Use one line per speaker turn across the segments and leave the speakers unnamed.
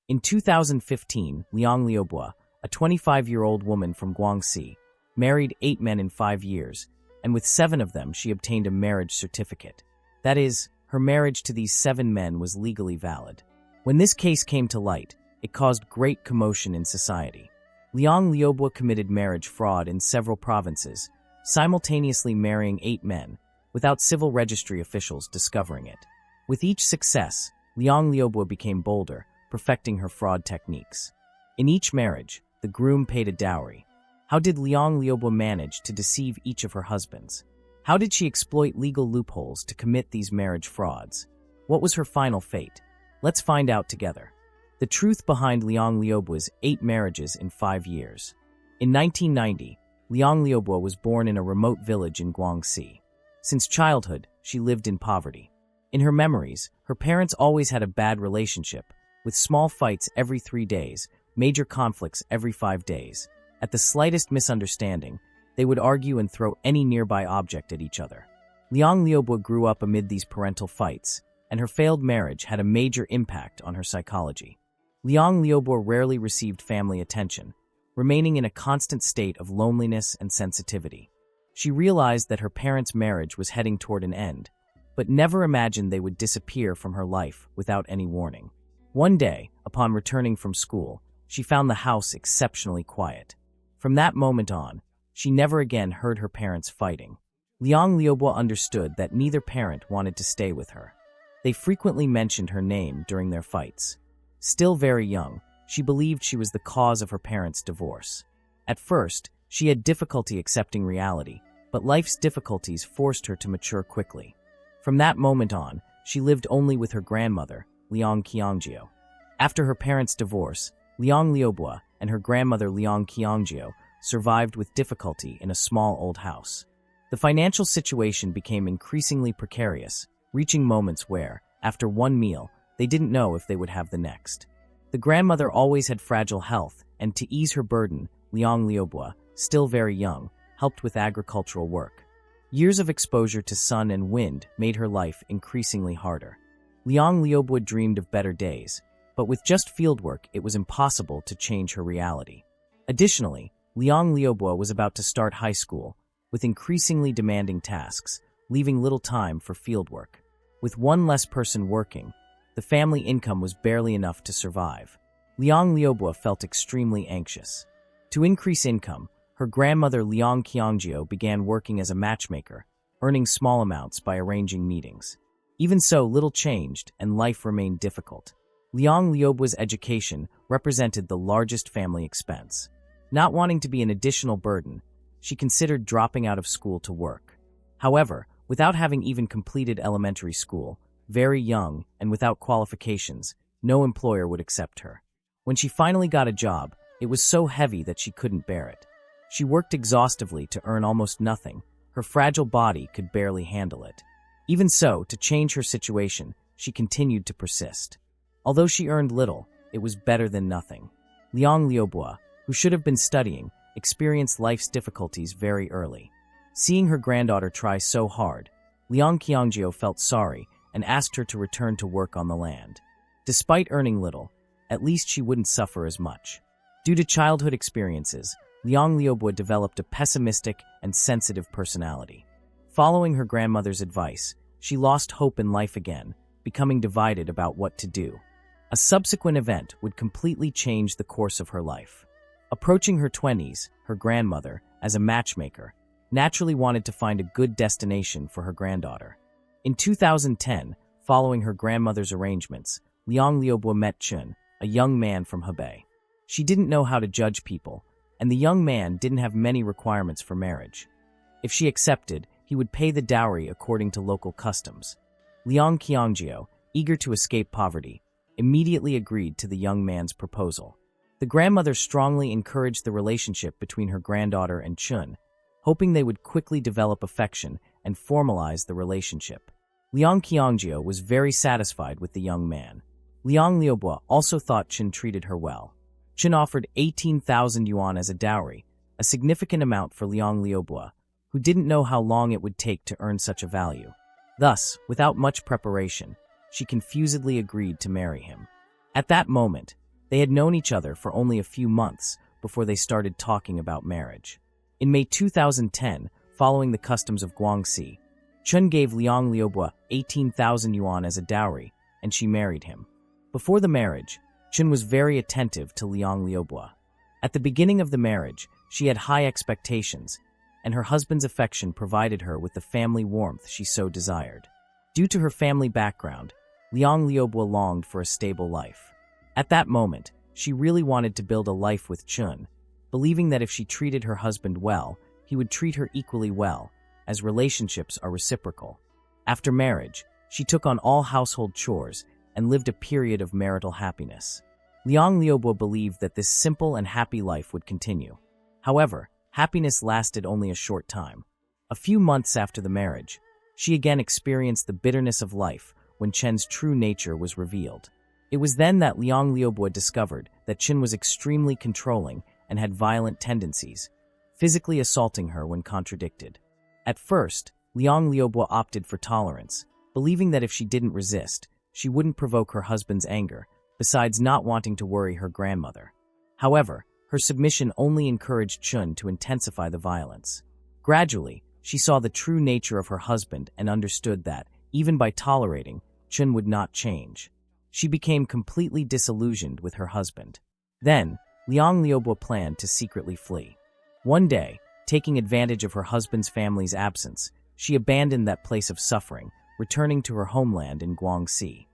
In 2015, Liang Liubo, a 25-year-old woman from Guangxi, married 8 men in 5 years, and with 7 of them she obtained a marriage certificate. That is, her marriage to these 7 men was legally valid. When this case came to light, it caused great commotion in society. Liang Liubo committed marriage fraud in several provinces, simultaneously marrying 8 men, without civil registry officials discovering it. With each success, Liang Liubo became bolder, perfecting her fraud techniques. In each marriage, the groom paid a dowry. How did Liang Liubo manage to deceive each of her husbands? How did she exploit legal loopholes to commit these marriage frauds? What was her final fate? Let's find out together. The truth behind Liang Liubo's 8 marriages in 5 years. In 1990, Liang Liubo was born in a remote village in Guangxi. Since childhood, she lived in poverty. In her memories, her parents always had a bad relationship, with small fights every 3 days, major conflicts every 5 days. At the slightest misunderstanding, they would argue and throw any nearby object at each other. Liang Liubo grew up amid these parental fights, and her failed marriage had a major impact on her psychology. Liang Liubo rarely received family attention, remaining in a constant state of loneliness and sensitivity. She realized that her parents' marriage was heading toward an end, but never imagined they would disappear from her life without any warning. One day, upon returning from school, she found the house exceptionally quiet. From that moment on, she never again heard her parents fighting. Liang Liubo understood that neither parent wanted to stay with her. They frequently mentioned her name during their fights. Still very young, she believed she was the cause of her parents' divorce. At first, she had difficulty accepting reality, but life's difficulties forced her to mature quickly. From that moment on, she lived only with her grandmother, Liang Qiangjio. After her parents' divorce, Liang Liubo and her grandmother Liang Qiangjio survived with difficulty in a small old house. The financial situation became increasingly precarious, reaching moments where, after one meal, they didn't know if they would have the next. The grandmother always had fragile health, and to ease her burden, Liang Liubo, still very young, helped with agricultural work. Years of exposure to sun and wind made her life increasingly harder. Liang Liubo dreamed of better days, but with just fieldwork it was impossible to change her reality. Additionally, Liang Liubo was about to start high school, with increasingly demanding tasks, leaving little time for fieldwork. With one less person working, the family income was barely enough to survive. Liang Liubo felt extremely anxious. To increase income, her grandmother Liang Qiangjio began working as a matchmaker, earning small amounts by arranging meetings. Even so, little changed, and life remained difficult. Liang Liubo's education represented the largest family expense. Not wanting to be an additional burden, she considered dropping out of school to work. However, without having even completed elementary school, very young and without qualifications, no employer would accept her. When she finally got a job, it was so heavy that she couldn't bear it. She worked exhaustively to earn almost nothing. Her fragile body could barely handle it. Even so, to change her situation, she continued to persist. Although she earned little, it was better than nothing. Liang Liubo, who should have been studying, experienced life's difficulties very early. Seeing her granddaughter try so hard, Liang Qiangjio felt sorry and asked her to return to work on the land. Despite earning little, at least she wouldn't suffer as much. Due to childhood experiences, Liang Liubo developed a pessimistic and sensitive personality. Following her grandmother's advice, she lost hope in life again, becoming divided about what to do. A subsequent event would completely change the course of her life. Approaching her 20s, her grandmother, as a matchmaker, naturally wanted to find a good destination for her granddaughter. In 2010, following her grandmother's arrangements, Liang Liubo met Chun, a young man from Hebei. She didn't know how to judge people, and the young man didn't have many requirements for marriage. If she accepted, he would pay the dowry according to local customs. Liang Qiangjio, eager to escape poverty, immediately agreed to the young man's proposal. The grandmother strongly encouraged the relationship between her granddaughter and Chun, hoping they would quickly develop affection and formalize the relationship. Liang Qiangjio was very satisfied with the young man. Liang Liubo also thought Chun treated her well. Chun offered 18,000 yuan as a dowry, a significant amount for Liang Liubo, who didn't know how long it would take to earn such a value. Thus, without much preparation, she confusedly agreed to marry him. At that moment, They had known each other for only a few months before they started talking about marriage. In May 2010, following the customs of Guangxi, Chun gave Liang Liubo 18,000 yuan as a dowry, and she married him. Before the marriage, Chun was very attentive to Liang Liubo. At the beginning of the marriage, she had high expectations, and her husband's affection provided her with the family warmth she so desired. Due to her family background, Liang Liubo longed for a stable life. At that moment, she really wanted to build a life with Chun, believing that if she treated her husband well, he would treat her equally well, as relationships are reciprocal. After marriage, she took on all household chores and lived a period of marital happiness. Liang Liubo believed that this simple and happy life would continue. However, happiness lasted only a short time. A few months after the marriage, she again experienced the bitterness of life when Chen's true nature was revealed. It was then that Liang Liubo discovered that Chen was extremely controlling and had violent tendencies, physically assaulting her when contradicted. At first, Liang Liubo opted for tolerance, believing that if she didn't resist, she wouldn't provoke her husband's anger, besides not wanting to worry her grandmother. However, her submission only encouraged Chun to intensify the violence. Gradually, she saw the true nature of her husband and understood that, even by tolerating, Chun would not change. She became completely disillusioned with her husband. Then, Liang Liubo planned to secretly flee. One day, taking advantage of her husband's family's absence, she abandoned that place of suffering, returning to her homeland in Guangxi.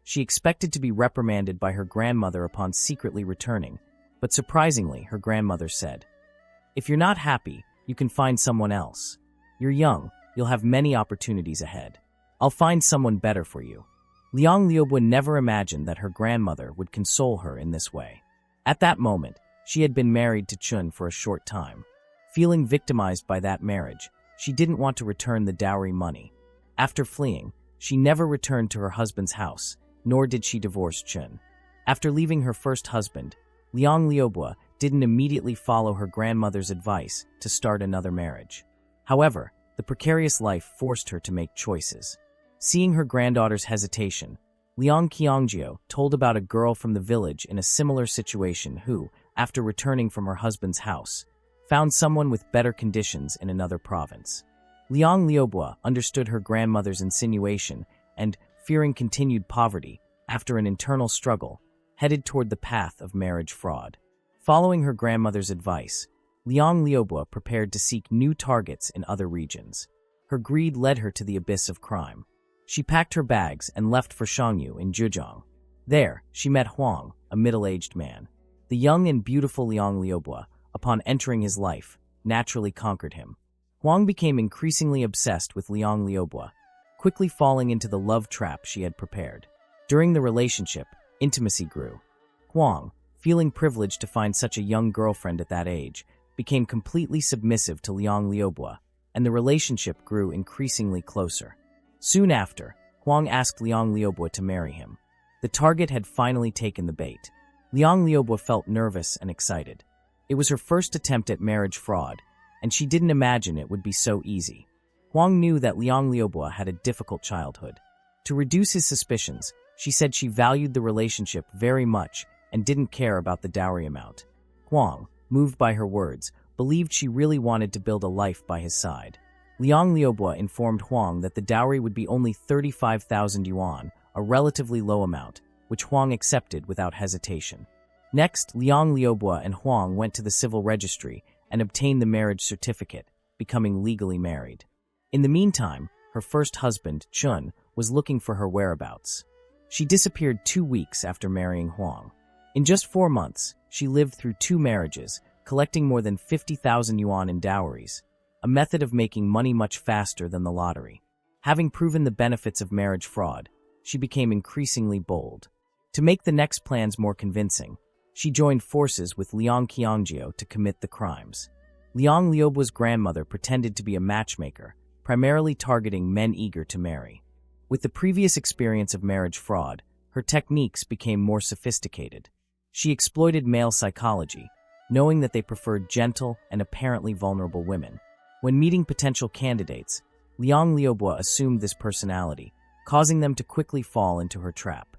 She expected to be reprimanded by her grandmother upon secretly returning, but surprisingly, her grandmother said, "If you're not happy, you can find someone else. You're young, you'll have many opportunities ahead. I'll find someone better for you." Liang Liubo never imagined that her grandmother would console her in this way. At that moment, she had been married to Chun for a short time. Feeling victimized by that marriage, she didn't want to return the dowry money. After fleeing, she never returned to her husband's house, nor did she divorce Chun. After leaving her first husband, Liang Liubo didn't immediately follow her grandmother's advice to start another marriage. However, the precarious life forced her to make choices. Seeing her granddaughter's hesitation, Liang Qiangjio told about a girl from the village in a similar situation who, after returning from her husband's house, found someone with better conditions in another province. Liang Liubo understood her grandmother's insinuation and, fearing continued poverty, after an internal struggle, headed toward the path of marriage fraud. Following her grandmother's advice, Liang Liubo prepared to seek new targets in other regions. Her greed led her to the abyss of crime. She packed her bags and left for Shangyu in Zhejiang. There, she met Huang, a middle-aged man. The young and beautiful Liang Liubo, upon entering his life, naturally conquered him. Huang became increasingly obsessed with Liang Liubo, quickly falling into the love trap she had prepared. During the relationship, intimacy grew. Huang, feeling privileged to find such a young girlfriend at that age, became completely submissive to Liang Liubo, and the relationship grew increasingly closer. Soon after, Huang asked Liang Liubo to marry him. The target had finally taken the bait. Liang Liubo felt nervous and excited. It was her first attempt at marriage fraud, and she didn't imagine it would be so easy. Huang knew that Liang Liubo had a difficult childhood. To reduce his suspicions, she said she valued the relationship very much and didn't care about the dowry amount. Huang, moved by her words, believed she really wanted to build a life by his side. Liang Liubo informed Huang that the dowry would be only 35,000 yuan, a relatively low amount, which Huang accepted without hesitation. Next, Liang Liubo and Huang went to the civil registry and obtained the marriage certificate, becoming legally married. In the meantime, her first husband, Chun, was looking for her whereabouts. She disappeared 2 weeks after marrying Huang. In just 4 months, she lived through 2 marriages, collecting more than 50,000 yuan in dowries, a method of making money much faster than the lottery. Having proven the benefits of marriage fraud, she became increasingly bold. To make the next plans more convincing, she joined forces with Liang Qiangjio to commit the crimes. Liang Liubo's grandmother pretended to be a matchmaker, primarily targeting men eager to marry. With the previous experience of marriage fraud, her techniques became more sophisticated. She exploited male psychology, knowing that they preferred gentle and apparently vulnerable women. When meeting potential candidates, Liang Liubo assumed this personality, causing them to quickly fall into her trap.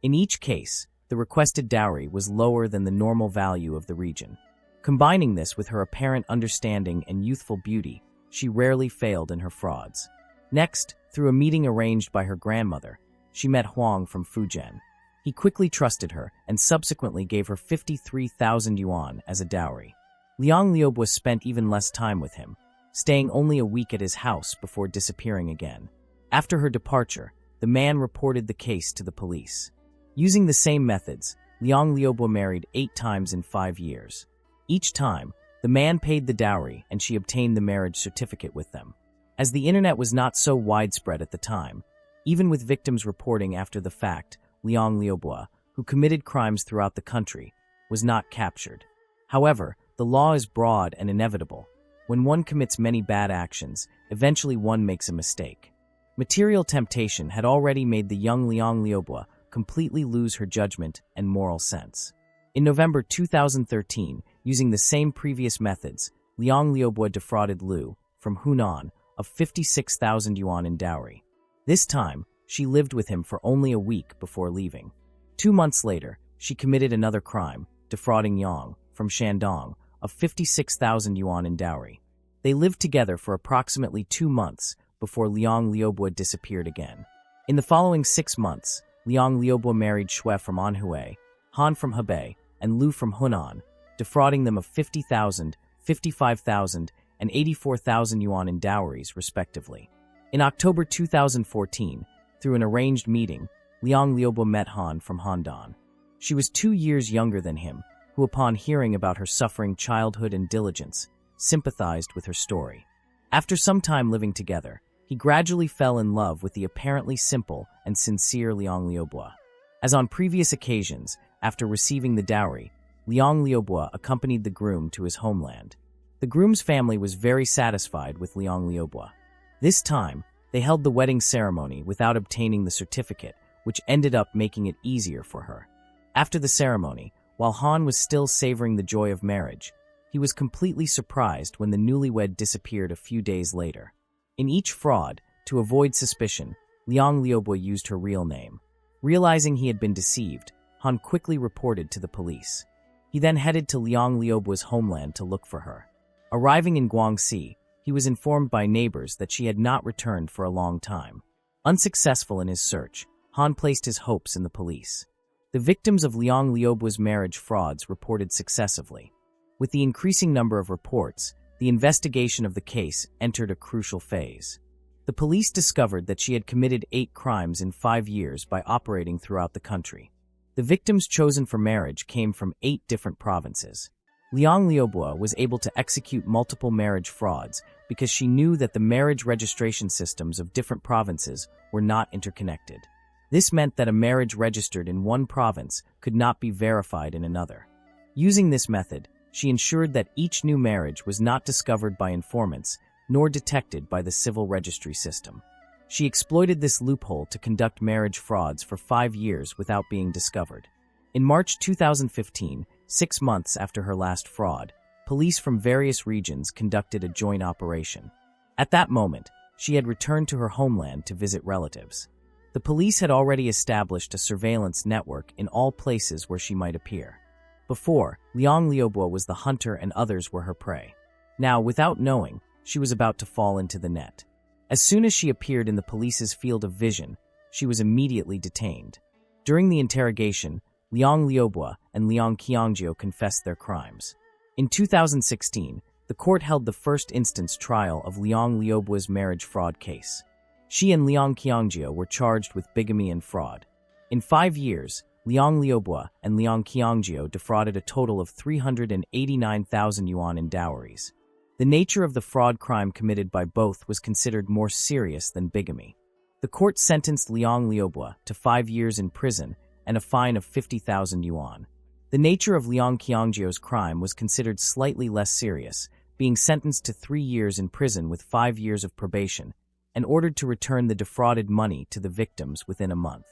In each case, the the requested dowry was lower than the normal value of the region. Combining this with her apparent understanding and youthful beauty, she rarely failed in her frauds. Next, through a meeting arranged by her grandmother, she met Huang from Fujian. He quickly trusted her and subsequently gave her 53,000 yuan as a dowry. Liang Liubo spent even less time with him, staying only a week at his house before disappearing again. After her departure, the man reported the case to the police. Using the same methods, Liang Liubo married 8 times in 5 years. Each time, the man paid the dowry and she obtained the marriage certificate with them. As the internet was not so widespread at the time, even with victims reporting after the fact, Liang Liubo, who committed crimes throughout the country, was not captured. However, the law is broad and inevitable. When one commits many bad actions, eventually one makes a mistake. Material temptation had already made the young Liang Liubo completely lose her judgment and moral sense. In November 2013, using the same previous methods, Liang Liubo defrauded Liu, from Hunan, of 56,000 yuan in dowry. This time, she lived with him for only a week before leaving. 2 months later, she committed another crime, defrauding Yang, from Shandong, of 56,000 yuan in dowry. They lived together for approximately 2 months before Liang Liubo disappeared again. In the following 6 months, Liang Liubo married Shui from Anhui, Han from Hebei, and Lu from Hunan, defrauding them of 50,000, 55,000, and 84,000 yuan in dowries, respectively. In October 2014, through an arranged meeting, Liang Liubo met Han from Handan. She was 2 years younger than him, who, upon hearing about her suffering childhood and diligence, sympathized with her story. After some time living together, he gradually fell in love with the apparently simple and sincere Liang Liubo. As on previous occasions, after receiving the dowry, Liang Liubo accompanied the groom to his homeland. The groom's family was very satisfied with Liang Liubo. This time, they held the wedding ceremony without obtaining the certificate, which ended up making it easier for her. After the ceremony, while Han was still savoring the joy of marriage, he was completely surprised when the newlywed disappeared a few days later. In each fraud, to avoid suspicion, Liang Liubo used her real name. Realizing he had been deceived, Han quickly reported to the police. He then headed to Liang Liubo's homeland to look for her. Arriving in Guangxi, he was informed by neighbors that she had not returned for a long time. Unsuccessful in his search, Han placed his hopes in the police. The victims of Liang Liubo's marriage frauds reported successively. With the increasing number of reports, the investigation of the case entered a crucial phase. The police discovered that she had committed 8 crimes in 5 years by operating throughout the country. The victims chosen for marriage came from 8 different provinces. Liang Liubo was able to execute multiple marriage frauds because she knew that the marriage registration systems of different provinces were not interconnected. This meant that a marriage registered in one province could not be verified in another. Using this method, she ensured that each new marriage was not discovered by informants nor detected by the civil registry system. She exploited this loophole to conduct marriage frauds for 5 years without being discovered. In March 2015, 6 months after her last fraud, police from various regions conducted a joint operation. At that moment, she had returned to her homeland to visit relatives. The police had already established a surveillance network in all places where she might appear. Before, Liang Liubo was the hunter and others were her prey. Now, without knowing, she was about to fall into the net. As soon as she appeared in the police's field of vision, she was immediately detained. During the interrogation, Liang Liubo and Liang Qiangjio confessed their crimes. In 2016, the court held the first instance trial of Liang Liubo's marriage fraud case. She and Liang Qiangjio were charged with bigamy and fraud. In 5 years, Liang Liubo and Liang Qiangjio defrauded a total of 389,000 yuan in dowries. The nature of the fraud crime committed by both was considered more serious than bigamy. The court sentenced Liang Liubo to 5 years in prison and a fine of 50,000 yuan. The nature of Liang Qiangjio's crime was considered slightly less serious, being sentenced to 3 years in prison with 5 years of probation, and ordered to return the defrauded money to the victims within a month.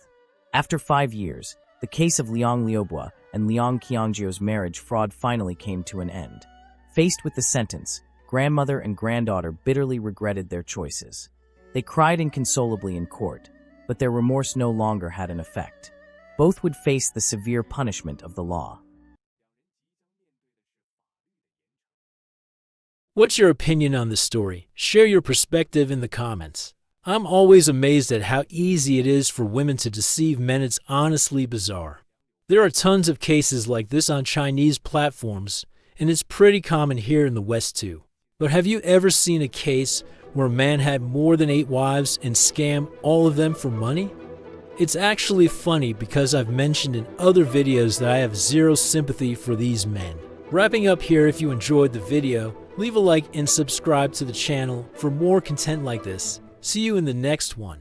After 5 years, the case of Liang Liubo and Liang Qiangjio's marriage fraud finally came to an end. Faced with the sentence, grandmother and granddaughter bitterly regretted their choices. They cried inconsolably in court, but their remorse no longer had an effect. Both would face the severe punishment of the law.
What's your opinion on this story? Share your perspective in the comments. I'm always amazed at how easy it is for women to deceive men. It's honestly bizarre. There are tons of cases like this on Chinese platforms, and it's pretty common here in the West too. But have you ever seen a case where a man had more than 8 wives and scammed all of them for money? It's actually funny because I've mentioned in other videos that I have zero sympathy for these men. Wrapping up here, if you enjoyed the video, leave a like and subscribe to the channel for more content like this. See you in the next one.